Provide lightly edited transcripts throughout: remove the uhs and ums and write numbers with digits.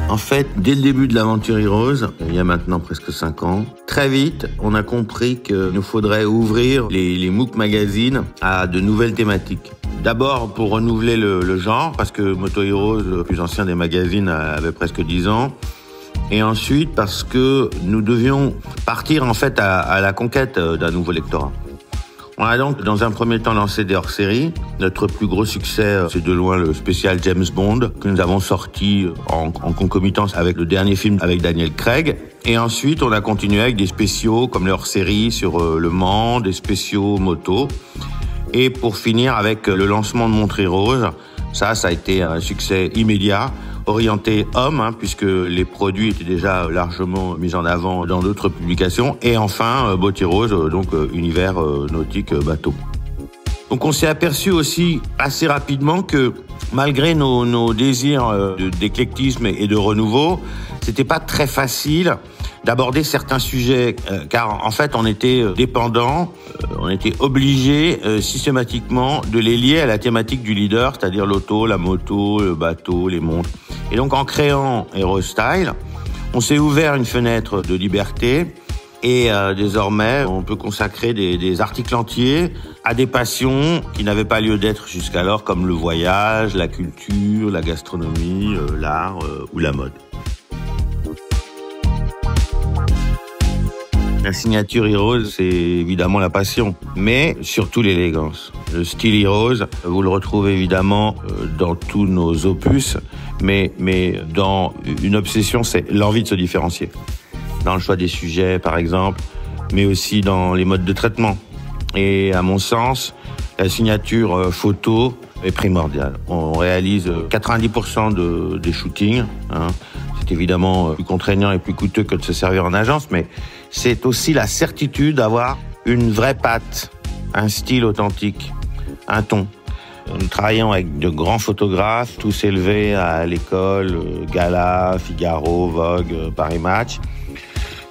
En fait, dès le début de l'aventure Heroes, il y a maintenant presque 5 ans, très vite, on a compris qu'il nous faudrait ouvrir les MOOC magazines à de nouvelles thématiques. D'abord pour renouveler le genre, parce que Moto Heroes, le plus ancien des magazines, avait presque 10 ans. Et ensuite parce que nous devions partir en fait à la conquête d'un nouveau lectorat. On a donc dans un premier temps lancé des hors-séries. Notre plus gros succès, c'est de loin le spécial James Bond que nous avons sorti en concomitance avec le dernier film avec Daniel Craig. Et ensuite, on a continué avec des spéciaux comme les hors-séries sur Le Mans, des spéciaux moto. Et pour finir avec le lancement de Montre Heroes, ça a été un succès immédiat, orienté homme, puisque les produits étaient déjà largement mis en avant dans d'autres publications. Et enfin, Boat Heroes, donc univers nautique bateau. Donc on s'est aperçu aussi assez rapidement que malgré nos désirs d'éclectisme et de renouveau, c'était pas très facile d'aborder certains sujets, car en fait on était dépendant, on était obligé systématiquement de les lier à la thématique du leader, c'est-à-dire l'auto, la moto, le bateau, les montres. Et donc en créant Hero Style, on s'est ouvert une fenêtre de liberté et désormais on peut consacrer des articles entiers à des passions qui n'avaient pas lieu d'être jusqu'alors, comme le voyage, la culture, la gastronomie, l'art ou la mode. La signature Heroes, c'est évidemment la passion, mais surtout l'élégance. Le style Heroes, vous le retrouvez évidemment dans tous nos opus, mais dans une obsession, c'est l'envie de se différencier. Dans le choix des sujets, par exemple, mais aussi dans les modes de traitement. Et à mon sens, la signature photo est primordiale. On réalise 90% des shootings. C'est évidemment plus contraignant et plus coûteux que de se servir en agence, mais c'est aussi la certitude d'avoir une vraie patte, un style authentique, un ton. Nous travaillons avec de grands photographes, tous élevés à l'école, Gala, Figaro, Vogue, Paris Match.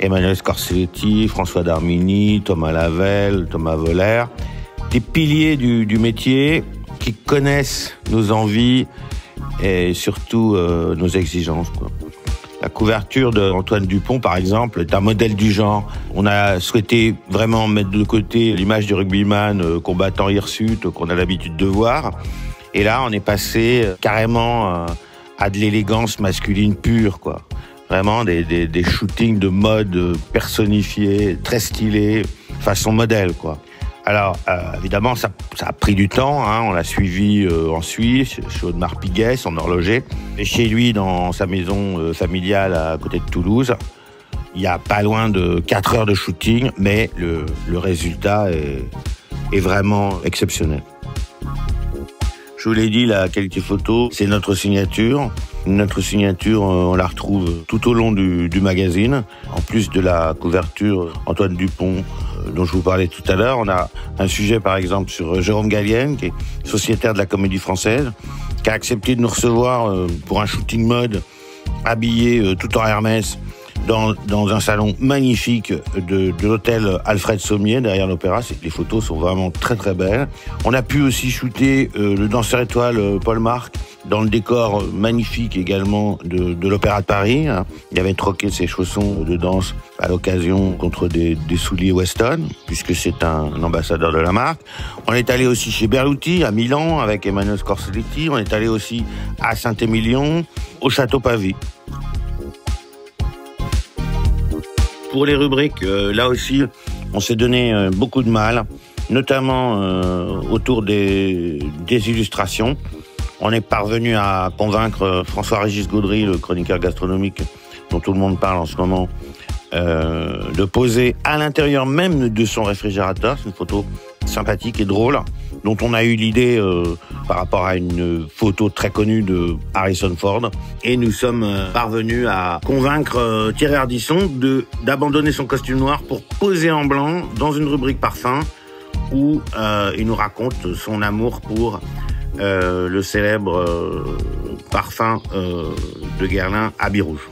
Emmanuel Scorsetti, François Darmini, Thomas Lavelle, Thomas Voller. Des piliers du métier qui connaissent nos envies et surtout nos exigences, quoi. La couverture d'Antoine Dupont, par exemple, est un modèle du genre. On a souhaité vraiment mettre de côté l'image du rugbyman combattant hirsute qu'on a l'habitude de voir. Et là, on est passé carrément à de l'élégance masculine pure, quoi. Vraiment des shootings de mode personnifiés, très stylés, façon modèle, quoi. Alors, évidemment, ça a pris du temps. On l'a suivi en Suisse, chez Audemars Piguet, son horloger. Et chez lui, dans sa maison familiale à côté de Toulouse, il y a pas loin de 4 heures de shooting, mais le résultat est vraiment exceptionnel. Je vous l'ai dit, la qualité photo, c'est notre signature. Notre signature, on la retrouve tout au long du magazine. En plus de la couverture Antoine Dupont, dont je vous parlais tout à l'heure, on a un sujet par exemple sur Jérôme Gallienne, qui est sociétaire de la Comédie Française, qui a accepté de nous recevoir pour un shooting mode, habillé tout en Hermès, dans un salon magnifique de l'hôtel Alfred Sommier, derrière l'Opéra. Les photos sont vraiment très très belles. On a pu aussi shooter le danseur étoile Paul Marc dans le décor magnifique également de l'Opéra de Paris. Il avait troqué ses chaussons de danse à l'occasion contre des souliers Weston, puisque c'est un ambassadeur de la marque. On est allé aussi chez Berluti, à Milan, avec Emmanuel Scorsetti. On est allé aussi à Saint-Émilion, au Château Pavie. Pour les rubriques, là aussi, on s'est donné beaucoup de mal, notamment autour des illustrations. On est parvenu à convaincre François-Régis Gaudry, le chroniqueur gastronomique dont tout le monde parle en ce moment, de poser à l'intérieur même de son réfrigérateur. C'est une photo sympathique et drôle, dont on a eu l'idée par rapport à une photo très connue de Harrison Ford. Et nous sommes parvenus à convaincre Thierry Ardisson d'abandonner son costume noir pour poser en blanc dans une rubrique parfum où il nous raconte son amour pour le célèbre parfum de Guerlain, Habit Rouge.